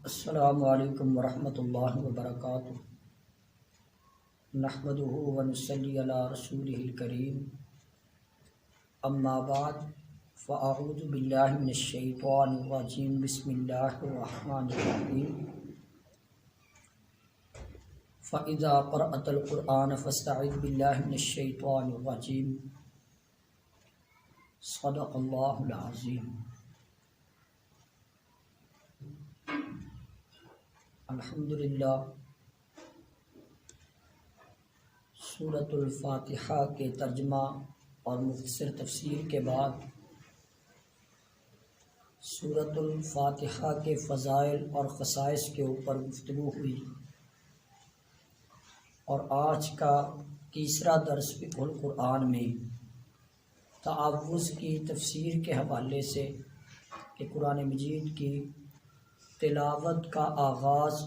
السلام علیکم ورحمۃ اللہ وبرکاتہ۔ نحمدہ ونصلی علی رسولہ الکریم، اما بعد فاعوذ باللہ من الشیطان الرجیم، بسم اللہ الرحمن الرحیم۔ فاذا قرأت القرآن فاستعذ باللہ من الشیطان الرجیم، صدق اللہ العظیم۔ الحمدللہ، سورۃ الفاتحہ کے ترجمہ اور مختصر تفسیر کے بعد سورۃ الفاتحہ کے فضائل اور خصائص کے اوپر گفتگو ہوئی، اور آج کا تیسرا درس فقہ القرآن میں تعوذ کی تفسیر کے حوالے سے کہ قرآن مجید کی تلاوت کا آغاز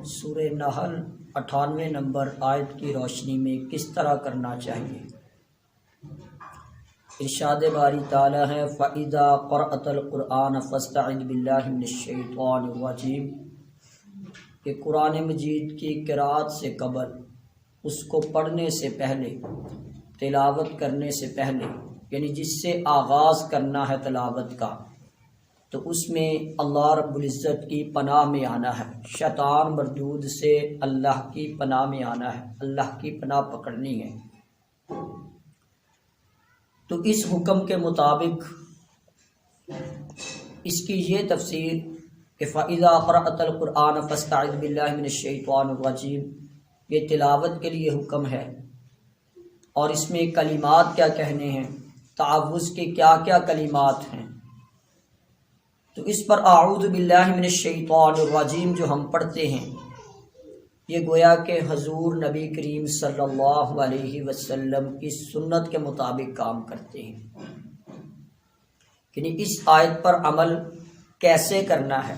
سورہ نحل 98 نمبر آیت کی روشنی میں کس طرح کرنا چاہیے۔ ارشاد باری تعالی ہے فَإِذَا قَرَأْتَ الْقُرْآنَ فَاسْتَعِذْ بِاللَّهِ مِنَ الشَّيْطَانِ الرَّجِيمِ، کہ قرآن مجید کی قرأت سے قبل، اس کو پڑھنے سے پہلے، تلاوت کرنے سے پہلے، یعنی جس سے آغاز کرنا ہے تلاوت کا، تو اس میں اللہ رب العزت کی پناہ میں آنا ہے، شیطان مردود سے اللہ کی پناہ میں آنا ہے، اللہ کی پناہ پکڑنی ہے۔ تو اس حکم کے مطابق اس کی یہ تفسیر کہ فَإِذَا قَرَأْتَ الْقُرْآنَ فَاسْتَعِذْ بِاللَّهِ مِنَ الشَّيْطَانِ الرَّجِيمِ، یہ تلاوت کے لیے حکم ہے، اور اس میں کلمات کیا کہنے ہیں، تعوذ کے کیا کیا کلمات ہیں۔ تو اس پر اعوذ باللہ من الشیطان الرجیم جو ہم پڑھتے ہیں، یہ گویا کہ حضور نبی کریم صلی اللہ علیہ وسلم کی سنت کے مطابق کام کرتے ہیں، یعنی اس آیت پر عمل کیسے کرنا ہے،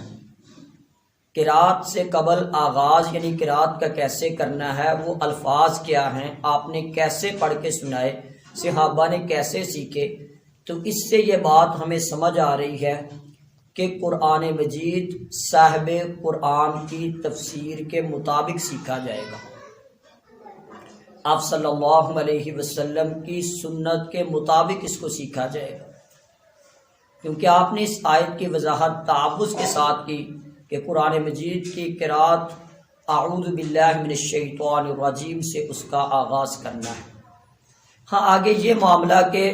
قرأت سے قبل آغاز یعنی قرأت کا کیسے کرنا ہے، وہ الفاظ کیا ہیں، آپ نے کیسے پڑھ کے سنائے، صحابہ نے کیسے سیکھے۔ تو اس سے یہ بات ہمیں سمجھ آ رہی ہے کہ قرآن مجید صاحب قرآن کی تفسیر کے مطابق سیکھا جائے گا، آپ صلی اللہ علیہ وسلم کی سنت کے مطابق اس کو سیکھا جائے گا، کیونکہ آپ نے اس آیت کی وضاحت تعوذ کے ساتھ کی کہ قرآن مجید کی قرأت اعوذ باللہ من الشیطان الرجیم سے اس کا آغاز کرنا ہے۔ ہاں، آگے یہ معاملہ کہ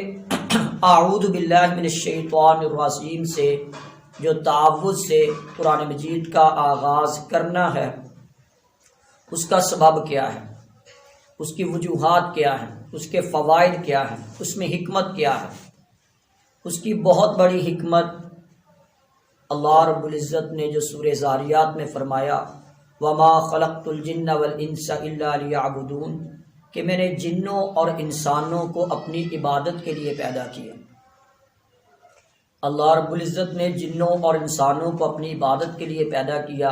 اعوذ باللہ من الشیطان الرجیم سے جو تعوذ سے قرآن مجید کا آغاز کرنا ہے، اس کا سبب کیا ہے، اس کی وجوہات کیا ہیں، اس کے فوائد کیا ہیں، اس میں حکمت کیا ہے۔ اس کی بہت بڑی حکمت اللہ رب العزت نے جو سورہ ذاریات میں فرمایا وَمَا خَلَقْتُ الْجِنَّ وَالْإِنسَ إِلَّا لِيَعْبُدُونَ، کہ میں نے جنوں اور انسانوں کو اپنی عبادت کے لیے پیدا کیا۔ اللہ رب العزت نے جنوں اور انسانوں کو اپنی عبادت کے لیے پیدا کیا۔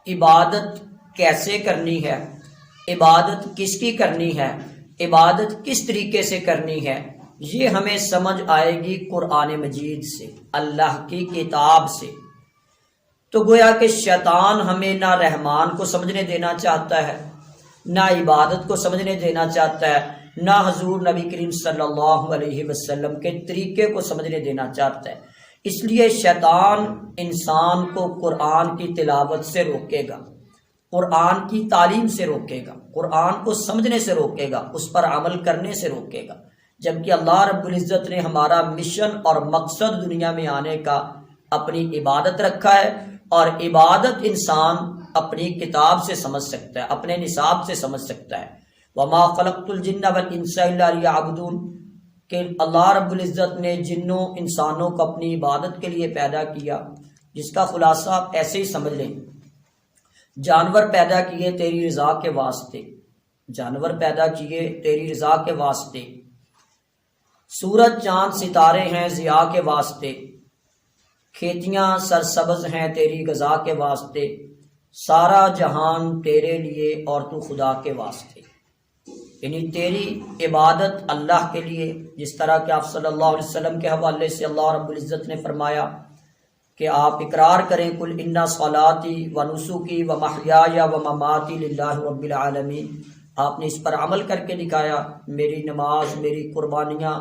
عبادت کیسے کرنی ہے، عبادت کس کی کرنی ہے، عبادت کس طریقے سے کرنی ہے، یہ ہمیں سمجھ آئے گی قرآن مجید سے، اللہ کی کتاب سے۔ تو گویا کہ شیطان ہمیں نہ رحمان کو سمجھنے دینا چاہتا ہے، نہ عبادت کو سمجھنے دینا چاہتا ہے، نہ حضور نبی کریم صلی اللہ علیہ وسلم کے طریقے کو سمجھنے دینا چاہتا ہے۔ اس لیے شیطان انسان کو قرآن کی تلاوت سے روکے گا، قرآن کی تعلیم سے روکے گا، قرآن کو سمجھنے سے روکے گا، اس پر عمل کرنے سے روکے گا، جبکہ اللہ رب العزت نے ہمارا مشن اور مقصد دنیا میں آنے کا اپنی عبادت رکھا ہے، اور عبادت انسان اپنی کتاب سے سمجھ سکتا ہے، اپنے نصاب سے سمجھ سکتا ہے۔ وَمَا خَلَقْتُ الْجِنَّ وَالْإِنسَ إِلَّا لِيَعْبُدُونَ، کہ اللہ رب العزت نے جنوں انسانوں کو اپنی عبادت کے لیے پیدا کیا، جس کا خلاصہ آپ ایسے ہی سمجھ لیں، جانور پیدا کیے تیری رضا کے واسطے، جانور پیدا کیے تیری رضا کے واسطے، سورج چاند ستارے ہیں ضیاء کے واسطے، کھیتیاں سرسبز ہیں تیری غذا کے واسطے، سارا جہان تیرے لیے اور تو خدا کے واسطے، یعنی تیری عبادت اللہ کے لیے، جس طرح کہ آپ صلی اللہ علیہ وسلم کے حوالے سے اللہ رب العزت نے فرمایا کہ آپ اقرار کریں کل انا صلاتی و نسکی و محیایا و مماتی للہ رب العالمین. آپ نے اس پر عمل کر کے دکھایا. میری نماز، میری قربانیاں،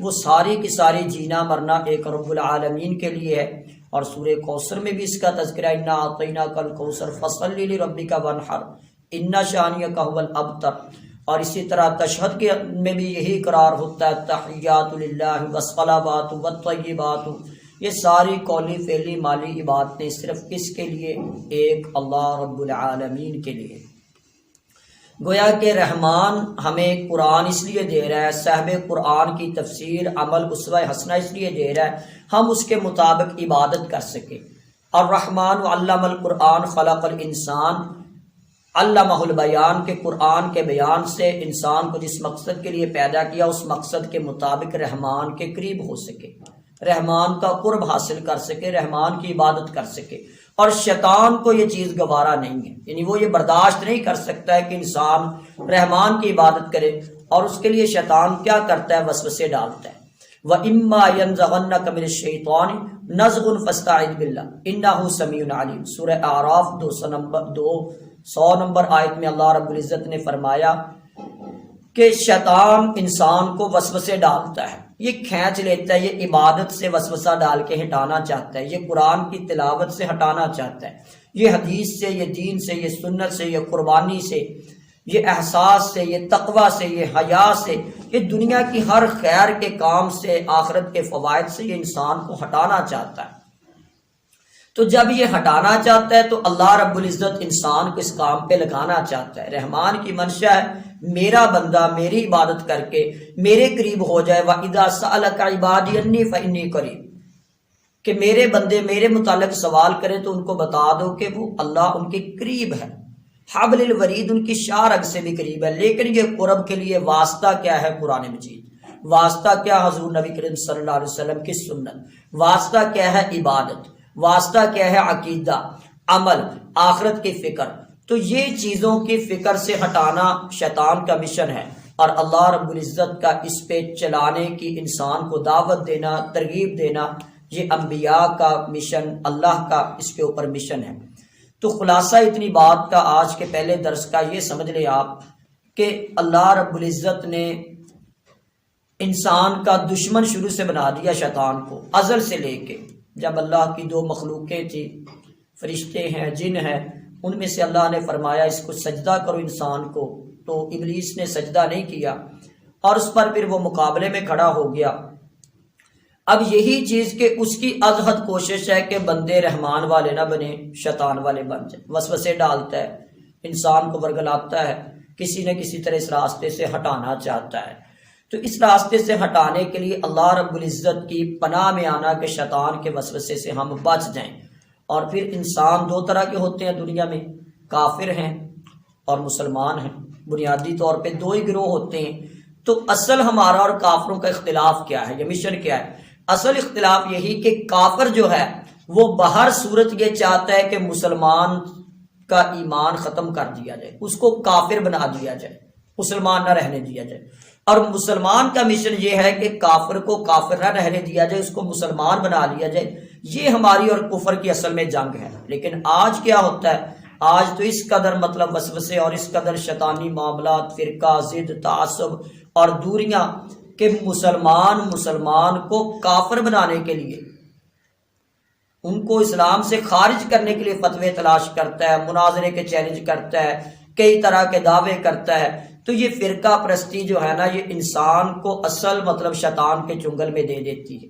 وہ ساری کی ساری جینا مرنا ایک رب العالمین کے لیے ہے. اور سورہ کوثر میں بھی اس کا تذکرہ انا اعطیناک الکوثر فصلی لربک وانحر ان شانئک هو الابتر. اور اسی طرح تشہد کے میں بھی یہی قرار ہوتا ہے تحیات للہ والصلوات والطیبات. یہ ساری قولی فعلی مالی عبادتیں صرف کس کے لیے؟ ایک اللہ رب العالمین کے لیے. گویا کہ رحمان ہمیں قرآن اس لیے دے رہا ہے، صاحب قرآن کی تفسیر، عمل، اسوہ حسنہ اس لیے دے رہا ہے ہم اس کے مطابق عبادت کر سکیں. الرحمن علم القرآن خلق الانسان علمہ البیان کے قرآن کے بیان سے انسان کو جس مقصد کے لیے پیدا کیا اس مقصد کے مطابق رحمان کے قریب ہو سکے، رحمان کا قرب حاصل کر سکے، رحمان کی عبادت کر سکے. اور شیطان کو یہ چیز گوارا نہیں ہے، یعنی وہ یہ برداشت نہیں کر سکتا ہے کہ انسان رحمان کی عبادت کرے. اور اس کے لیے شیطان کیا کرتا ہے؟ وسوسے ڈالتا ہے. وَإِمَّا يَنزَغَنَّكَ مِنَ الشَّيْطَانِ نَزْغٌ فَاسْتَعِذْ بِاللَّهِ إِنَّهُ سَمِيعٌ عَلِيمٌ. سورہ اعراف 200 نمبر آیت میں اللہ رب العزت نے فرمایا کہ شیطان انسان کو وسوسے ڈالتا ہے، یہ کھینچ لیتا ہے، یہ عبادت سے وسوسہ ڈال کے ہٹانا چاہتا ہے، یہ قرآن کی تلاوت سے ہٹانا چاہتا ہے، یہ حدیث سے، یہ دین سے، یہ سنت سے، یہ قربانی سے، یہ احساس سے، یہ تقوی سے، یہ حیا سے، یہ دنیا کی ہر خیر کے کام سے، آخرت کے فوائد سے یہ انسان کو ہٹانا چاہتا ہے. تو جب یہ ہٹانا چاہتا ہے تو اللہ رب العزت انسان کو اس کام پہ لگانا چاہتا ہے. رحمان کی منشا ہے میرا بندہ میری عبادت کر کے میرے قریب ہو جائے. وَإِذَا سَأَلَكَ عِبَادِي عَنِّي فَإِنِّي قَرِيبٌ، کہ میرے بندے میرے متعلق سوال کریں تو ان کو بتا دو کہ وہ اللہ ان کے قریب ہے. حبل الورید، ان کی شاہ رگ سے بھی قریب ہے. لیکن یہ قرب کے لیے واسطہ کیا ہے؟ قرآن مجید. واسطہ کیا؟ حضور نبی کریم صلی اللہ علیہ وسلم کی سنت. واسطہ کیا ہے؟ عبادت. واسطہ کیا ہے؟ عقیدہ، عمل، آخرت کی فکر. تو یہ چیزوں کی فکر سے ہٹانا شیطان کا مشن ہے، اور اللہ رب العزت کا اس پہ چلانے کی، انسان کو دعوت دینا، ترغیب دینا، یہ انبیاء کا مشن، اللہ کا اس کے اوپر مشن ہے. تو خلاصہ اتنی بات کا آج کے پہلے درس کا یہ سمجھ لیں آپ کہ اللہ رب العزت نے انسان کا دشمن شروع سے بنا دیا شیطان کو، ازل سے لے کے. جب اللہ کی دو مخلوقیں تھی، فرشتے ہیں، جن ہیں، ان میں سے اللہ نے فرمایا اس کو سجدہ کرو انسان کو، تو ابلیس نے سجدہ نہیں کیا اور اس پر پھر وہ مقابلے میں کھڑا ہو گیا. اب یہی چیز کہ اس کی ازحد کوشش ہے کہ بندے رحمان والے نہ بنے، شیطان والے بن جائے. وسوسے ڈالتا ہے، انسان کو ورگلاتا ہے، کسی نہ کسی طرح اس راستے سے ہٹانا چاہتا ہے. تو اس راستے سے ہٹانے کے لیے اللہ رب العزت کی پناہ میں آنا کہ شیطان کے وسوسے سے ہم بچ جائیں. اور پھر انسان دو طرح کے ہوتے ہیں دنیا میں، کافر ہیں اور مسلمان ہیں. بنیادی طور پہ دو ہی گروہ ہوتے ہیں. تو اصل ہمارا اور کافروں کا اختلاف کیا ہے؟ یہ مشن کیا ہے؟ اصل اختلاف یہی کہ کافر جو ہے وہ بہر صورت یہ چاہتا ہے کہ مسلمان کا ایمان ختم کر دیا جائے، اس کو کافر بنا دیا جائے، مسلمان نہ رہنے دیا جائے. اور مسلمان کا مشن یہ ہے کہ کافر کو کافر نہ رہنے دیا جائے، اس کو مسلمان بنا لیا جائے. یہ ہماری اور کفر کی اصل میں جنگ ہے. لیکن آج کیا ہوتا ہے؟ آج تو اس قدر مطلب وسوسے اور اس قدر شیطانی معاملات، فرقہ، ضد، تعصب اور دوریاں کہ مسلمان کو کافر بنانے کے لیے، ان کو اسلام سے خارج کرنے کے لیے فتوے تلاش کرتا ہے، مناظرے کے چیلنج کرتا ہے، کئی طرح کے دعوے کرتا ہے. تو یہ فرقہ پرستی جو ہے نا، یہ انسان کو اصل مطلب شیطان کے چنگل میں دے دیتی ہے.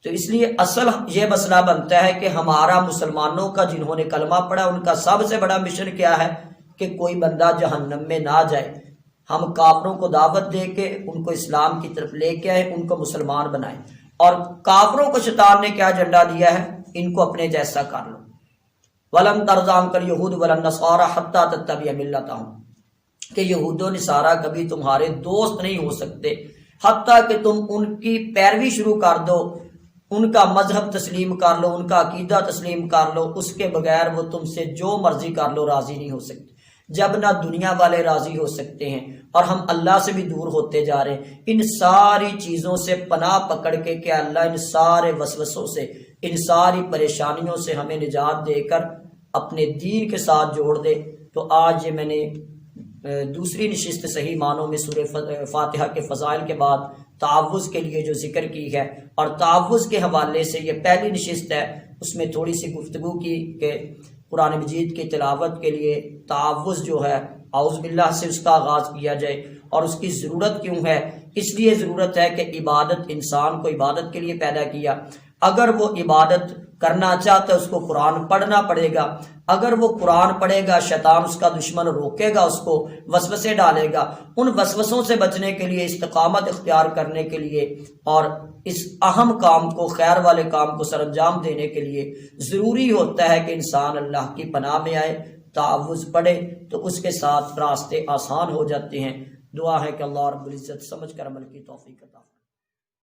تو اس لیے اصل یہ مسئلہ بنتا ہے کہ ہمارا مسلمانوں کا، جنہوں نے کلمہ پڑھا، ان کا سب سے بڑا مشن کیا ہے کہ کوئی بندہ جہنم میں نہ جائے. ہم کافروں کو دعوت دے کے ان کو اسلام کی طرف لے کے آئے، ان کو مسلمان بنائیں. اور کافروں کو شیطان نے کیا ایجنڈا دیا ہے؟ ان کو اپنے جیسا کر لو. وَلَن تَرْضَىٰ عَنكَ الْيَهُودُ وَلَا النَّصَارَىٰ حَتَّىٰ تَتَّبِعَ مِلَّتَهُمْ، کہ یہود و نصارہ کبھی تمہارے دوست نہیں ہو سکتے حتیٰ کہ تم ان کی پیروی شروع کر دو، ان کا مذہب تسلیم کر لو، ان کا عقیدہ تسلیم کر لو. اس کے بغیر وہ تم سے جو مرضی کر لو راضی نہیں ہو سکتے. جب نہ دنیا والے راضی ہو سکتے ہیں اور ہم اللہ سے بھی دور ہوتے جا رہے ہیں. ان ساری چیزوں سے پناہ پکڑ کے کہ اللہ ان سارے وسوسوں سے ان ساری پریشانیوں سے ہمیں نجات دے کر اپنے دین کے ساتھ جوڑ دے۔ تو آج یہ میں نے دوسری نشست صحیح معنوں میں سورہ فاتحہ کے فضائل کے بعد تعوذ کے لیے جو ذکر کی ہے، اور تعوذ کے حوالے سے یہ پہلی نشست ہے، اس میں تھوڑی سی گفتگو کی کہ قرآن مجید کی تلاوت کے لیے تعوذ جو ہے اعوذ باللہ سے اس کا آغاز کیا جائے۔ اور اس کی ضرورت کیوں ہے؟ اس لیے ضرورت ہے کہ عبادت، انسان کو عبادت کے لیے پیدا کیا، اگر وہ عبادت کرنا چاہتا ہے اس کو قرآن پڑھنا پڑے گا۔ اگر وہ قرآن پڑھے گا، شیطان اس کا دشمن روکے گا، اس کو وسوسے ڈالے گا۔ ان وسوسوں سے بچنے کے لیے، استقامت اختیار کرنے کے لیے اور اس اہم کام کو، خیر والے کام کو سر انجام دینے کے لیے ضروری ہوتا ہے کہ انسان اللہ کی پناہ میں آئے، تعوذ پڑھے، تو اس کے ساتھ راستے آسان ہو جاتے ہیں۔ دعا ہے کہ اللہ رب العزت سمجھ کر عمل کی توفیق عطا فرمائے۔